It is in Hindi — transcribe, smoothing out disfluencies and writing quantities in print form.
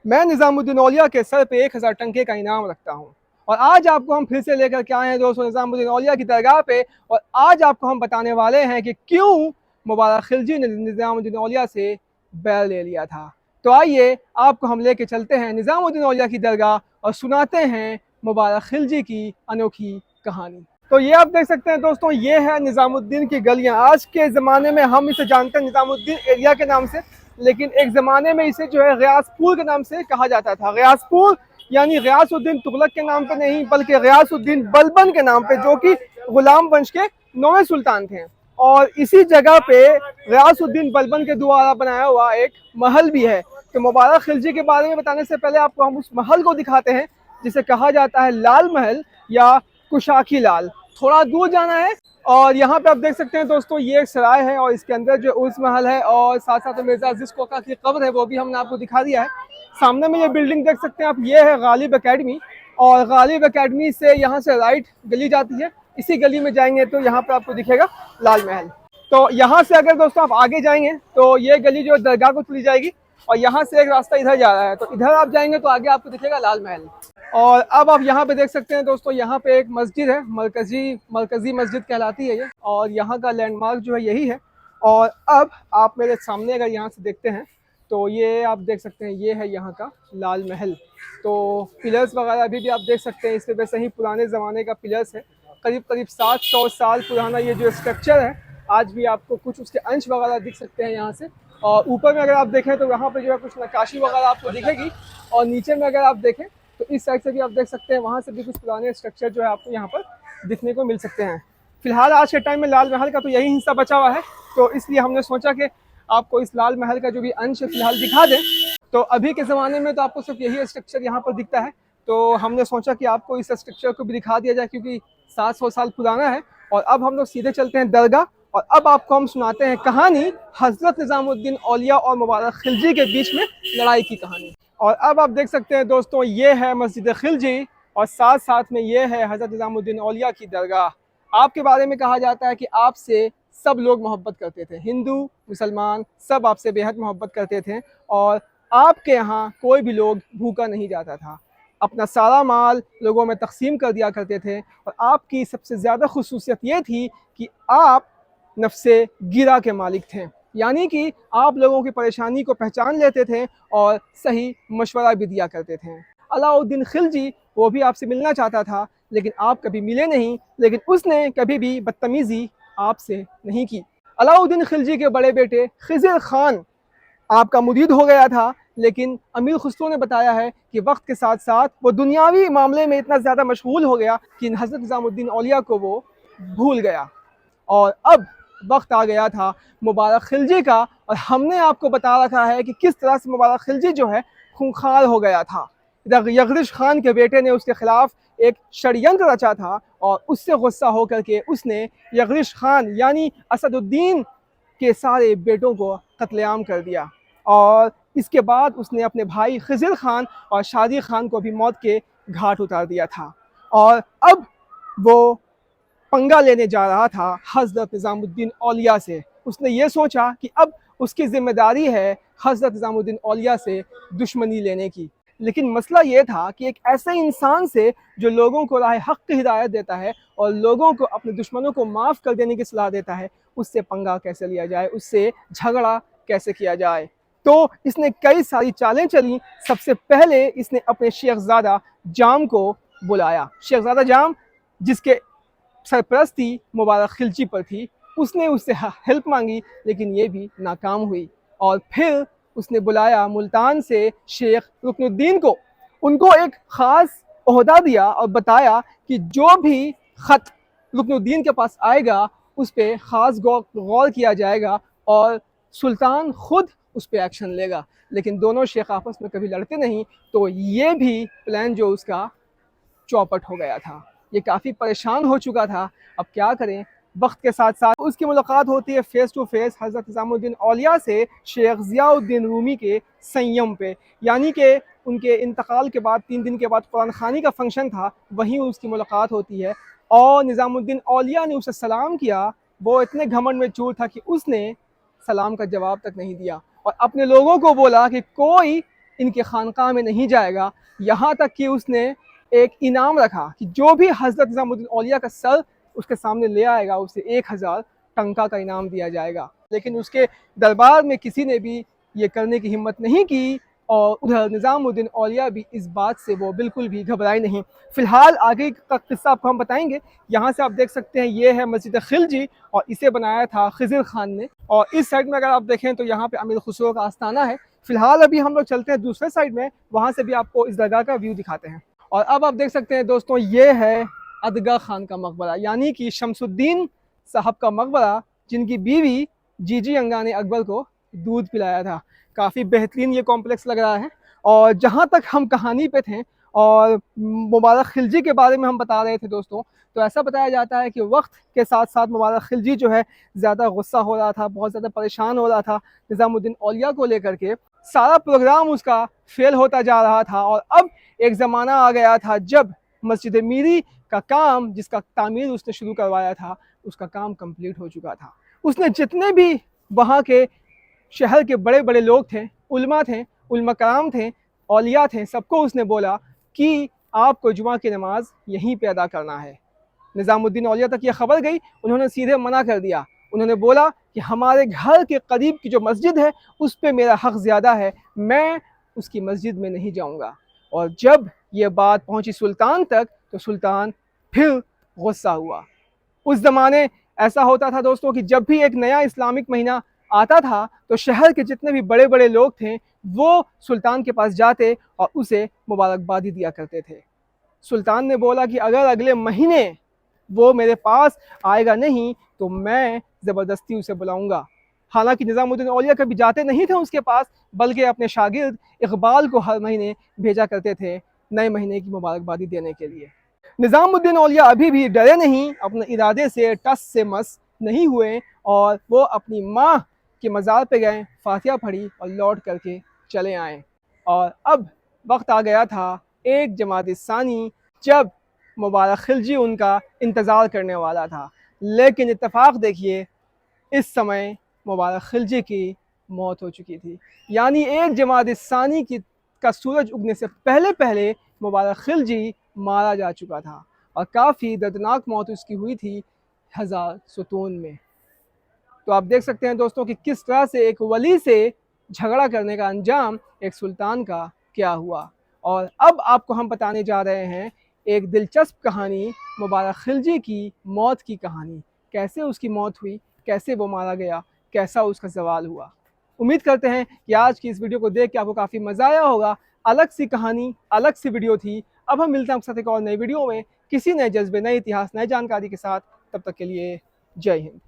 मैं निज़ामुद्दीन औलिया के सर पे 1000 टंके का इनाम रखता हूँ। और आज आपको हम फिर से लेकर के आए हैं दोस्तों निज़ामुद्दीन औलिया की दरगाह पे। और आज आपको हम बताने वाले हैं कि क्यों मुबारक खिलजी ने निज़ामुद्दीन औलिया से बैर ले लिया था। तो आइए आपको हम लेके चलते हैं निज़ामुद्दीन औलिया की दरगाह और सुनाते हैं मुबारक खिलजी की अनोखी कहानी। तो ये आप देख सकते हैं दोस्तों, ये है निज़ामुद्दीन की गलियाँ। आज के ज़माने में हम इसे जानते हैं निज़ामुद्दीन एरिया के नाम से, लेकिन एक ज़माने में इसे जो है गयासपुर के नाम से कहा जाता था। गयासपुर यानी गयासुद्दीन तुगलक के नाम पे नहीं, बल्कि गयासुद्दीन बलबन के नाम पे, जो कि गुलाम वंश के 9वें सुल्तान थे। और इसी जगह पे गयासुद्दीन बलबन के द्वारा बनाया हुआ एक महल भी है। तो मुबारक खिलजी के बारे में बताने से पहले आपको हम उस महल को दिखाते हैं जिसे कहा जाता है लाल महल या कुशाकी लाल। थोड़ा दूर जाना है और यहाँ पे आप देख सकते हैं दोस्तों, ये एक सराय है और इसके अंदर जो उर्स महल है और साथ साथ मिर्जा अजीज कोका की कब्र है, वो भी हमने आपको दिखा दिया है। सामने में ये बिल्डिंग देख सकते हैं आप, ये है गालिब एकेडमी। और गालिब एकेडमी से यहाँ से राइट गली जाती है, इसी गली में जाएंगे तो यहाँ पे आपको दिखेगा लाल महल। तो यहाँ से अगर दोस्तों आप आगे जाएंगे तो ये गली जो दरगाह को चली जाएगी और यहाँ से एक रास्ता इधर जा रहा है, तो इधर आप जाएंगे तो आगे आपको दिखेगा लाल महल। और अब आप यहाँ पे देख सकते हैं दोस्तों, यहाँ पे एक मस्जिद है, मरकजी मस्जिद कहलाती है ये, और यहाँ का लैंडमार्क जो है यही है। और अब आप मेरे सामने अगर यहाँ से देखते हैं तो ये आप देख सकते हैं, ये है यहाँ का लाल महल। तो पिलर्स वगैरह अभी भी आप देख सकते हैं, इसमें वैसे ही पुराने ज़माने का पिलर्स है। करीब करीब 700 साल पुराना ये जो स्ट्रक्चर है, आज भी आपको कुछ उसके अंश वगैरह दिख सकते हैं यहाँ से। और ऊपर में अगर आप देखें तो यहाँ पे जो है कुछ नक्काशी वगैरह आपको दिखेगी, और नीचे में अगर आप देखें तो इस साइड से भी आप देख सकते हैं, वहाँ से भी कुछ पुराने स्ट्रक्चर जो है आपको यहाँ पर दिखने को मिल सकते हैं। फिलहाल आज के टाइम में लाल महल का तो यही हिस्सा बचा हुआ है, तो इसलिए हमने सोचा कि आपको इस लाल महल का जो भी अंश है फिलहाल दिखा दें। तो अभी के ज़माने में तो आपको सिर्फ यही स्ट्रक्चर यहाँ पर दिखता है, तो हमने सोचा कि आपको इस स्ट्रक्चर को भी दिखा दिया जाए, क्योंकि 700 साल पुराना है। और अब हम लोग सीधे चलते हैं दरगाह, और अब आपको हम सुनाते हैं कहानी हज़रत निज़ामुद्दीन औलिया और मुबारक खिलजी के बीच में लड़ाई की कहानी। और अब आप देख सकते हैं दोस्तों, ये है मस्जिद खिलजी और साथ साथ में ये है हज़रत निज़ामुद्दीन औलिया की दरगाह। आपके बारे में कहा जाता है कि आपसे सब लोग मोहब्बत करते थे, हिंदू मुसलमान सब आपसे बेहद मोहब्बत करते थे, और आपके यहाँ कोई भी लोग भूखा नहीं जाता था। अपना सारा माल लोगों में तकसीम कर दिया करते थे। और आपकी सबसे ज़्यादा खुसूसियत ये थी कि आप नफ्से गिरा के मालिक थे, यानी कि आप लोगों की परेशानी को पहचान लेते थे और सही मशवरा भी दिया करते थे। अलाउद्दीन खिलजी वो भी आपसे मिलना चाहता था, लेकिन आप कभी मिले नहीं, लेकिन उसने कभी भी बदतमीज़ी आपसे नहीं की। अलाउद्दीन खिलजी के बड़े बेटे खिज़र खान आपका मुरीद हो गया था, लेकिन अमीर खुसरो ने बताया है कि वक्त के साथ साथ वो दुनियावी मामले में इतना ज़्यादा मशगूल हो गया कि हज़रत निज़ामुद्दीन औलिया को वो भूल गया। और अब वक्त आ गया था मुबारक खिलजी का, और हमने आपको बता रखा है कि किस तरह से मुबारक खिलजी जो है खूंखार हो गया था। यगरिश खान के बेटे ने उसके खिलाफ एक षड्यंत्र रचा था, और उससे गुस्सा होकर के उसने यगरिश खान यानी असदुद्दीन के सारे बेटों को कत्लेआम कर दिया। और इसके बाद उसने अपने भाई खिज़र खान और शादी खान को भी मौत के घाट उतार दिया था। और अब वो पंगा लेने जा रहा था हज़रत निज़ामुद्दीन औलिया से। उसने ये सोचा कि अब उसकी ज़िम्मेदारी है हज़रत निज़ामुद्दीन औलिया से दुश्मनी लेने की। लेकिन मसला ये था कि एक ऐसे इंसान से जो लोगों को राह हक़ की हिदायत देता है और लोगों को अपने दुश्मनों को माफ़ कर देने की सलाह देता है, उससे पंगा कैसे लिया जाए, उससे झगड़ा कैसे किया जाए। तो इसने कई सारी चालें चली। सबसे पहले इसने अपने शेखज़ादा जाम को बुलाया। शेखज़ादा जाम जिसके सरपरस्ती मुबारक खिलजी पर थी, उसने उससे हेल्प मांगी, लेकिन ये भी नाकाम हुई। और फिर उसने बुलाया मुल्तान से शेख रुकनुद्दीन को। उनको एक ख़ास ओहदा दिया और बताया कि जो भी ख़त रुकनुद्दीन के पास आएगा उस पर ख़ास गौर किया जाएगा और सुल्तान खुद उस पर एक्शन लेगा। लेकिन दोनों शेख आपस में कभी लड़ते नहीं, तो ये भी प्लान जो उसका चौपट हो गया था। ये काफ़ी परेशान हो चुका था, अब क्या करें। वक्त के साथ साथ उसकी मुलाकात होती है face to face Hazrat Nizamuddin औलिया से शेख ज़ियाउद्दीन रूमी के संयम पे, यानी कि उनके इंतकाल के बाद 3 दिन के बाद कुरान खानी का फंक्शन था, वहीं उसकी मुलाकात होती है। और निज़ामुद्दीन औलिया ने उसे सलाम किया। वो इतने घमंड में चूर था कि उसने सलाम का जवाब तक नहीं दिया और अपने लोगों को बोला कि कोई इनके खानकाह में नहीं जाएगा। यहाँ तक कि उसने एक इनाम रखा कि जो भी हज़रत निज़ामुद्दीन औलिया का सर उसके सामने ले आएगा उसे 1000 टंका का इनाम दिया जाएगा। लेकिन उसके दरबार में किसी ने भी ये करने की हिम्मत नहीं की और उधर निज़ामुद्दीन औलिया भी इस बात से वो बिल्कुल भी घबराए नहीं। फ़िलहाल आगे का किस्सा आपको हम बताएंगे। यहाँ से आप देख सकते हैं ये है मस्जिद खिलजी और इसे बनाया था खिज़र खान ने। और इस साइड में अगर आप देखें तो यहाँ पे अमीर खुसरो का आस्थाना है। फ़िलहाल अभी हम लोग चलते हैं दूसरे साइड में, वहाँ से भी आपको इस दरगाह का व्यू दिखाते हैं। और अब आप देख सकते हैं दोस्तों, ये है अदगा खान का मकबरा, यानी कि शमसुद्दीन साहब का मकबरा, जिनकी बीवी जीजी अंगा ने अकबर को दूध पिलाया था। काफ़ी बेहतरीन ये कॉम्प्लेक्स लग रहा है। और जहाँ तक हम कहानी पे थे और मुबारक खिलजी के बारे में हम बता रहे थे दोस्तों, तो ऐसा बताया जाता है कि वक्त के साथ साथ मुबारक खिलजी जो है ज़्यादा गुस्सा हो रहा था, बहुत ज़्यादा परेशान हो रहा था निज़ामुद्दीन औलिया को लेकर के। सारा प्रोग्राम उसका फेल होता जा रहा था और अब एक ज़माना आ गया था जब मस्जिद मीरी का काम, जिसका तामीर उसने शुरू करवाया था, उसका काम कंप्लीट हो चुका था। उसने जितने भी वहाँ के शहर के बड़े बड़े लोग थे, उलमा थे, उलमा कराम थे, औलिया थे, सबको उसने बोला कि आपको जुमा की नमाज यहीं पे अदा करना है। निज़ामुद्दीन औलिया तक ये खबर गई, उन्होंने सीधे मना कर दिया। उन्होंने बोला कि हमारे घर के करीब की जो मस्जिद है उस पर मेरा हक़ ज़्यादा है, मैं उसकी मस्जिद में नहीं जाऊँगा। और जब ये बात पहुँची सुल्तान तक तो सुल्तान फिर गुस्सा हुआ। उस ज़माने ऐसा होता था दोस्तों कि जब भी एक नया इस्लामिक महीना आता था तो शहर के जितने भी बड़े बड़े लोग थे वो सुल्तान के पास जाते और उसे मुबारकबादी दिया करते थे। सुल्तान ने बोला कि अगर अगले महीने वो मेरे पास आएगा नहीं तो मैं ज़बरदस्ती उसे बुलाऊंगा। हालांकि निज़ामुद्दीन औलिया कभी जाते नहीं थे उसके पास, बल्कि अपने शागिर्द इकबाल को हर महीने भेजा करते थे नए महीने की मुबारकबादी देने के लिए। निज़ामुद्दीन औलिया अभी भी डरे नहीं, अपने इरादे से टस से मस नहीं हुए और वो अपनी माँ के मज़ार पे गए, फातिहा पढ़ी और लौट करके चले आए। और अब वक्त आ गया था एक जमात सानी, जब मुबारक खिलजी उनका इंतज़ार करने वाला था। लेकिन इत्तेफाक देखिए, इस समय मुबारक खिलजी की मौत हो चुकी थी। यानी एक जमात सानी की का सूरज उगने से पहले पहले मुबारक खिलजी मारा जा चुका था और काफ़ी दर्दनाक मौत उसकी हुई थी हज़ार सुतून में। तो आप देख सकते हैं दोस्तों कि किस तरह से एक वली से झगड़ा करने का अंजाम एक सुल्तान का क्या हुआ। और अब आपको हम बताने जा रहे हैं एक दिलचस्प कहानी, मुबारक खिलजी की मौत की कहानी। कैसे उसकी मौत हुई, कैसे वो मारा गया, कैसा उसका ज़वाल हुआ। उम्मीद करते हैं कि आज की इस वीडियो को देख के आपको काफ़ी मज़ा आया होगा। अलग सी कहानी, अलग सी वीडियो थी। अब हम मिलते हैं आपके साथ एक और नई वीडियो में, किसी नए जज्बे, नए इतिहास, नए जानकारी के साथ। तब तक के लिए जय हिंद।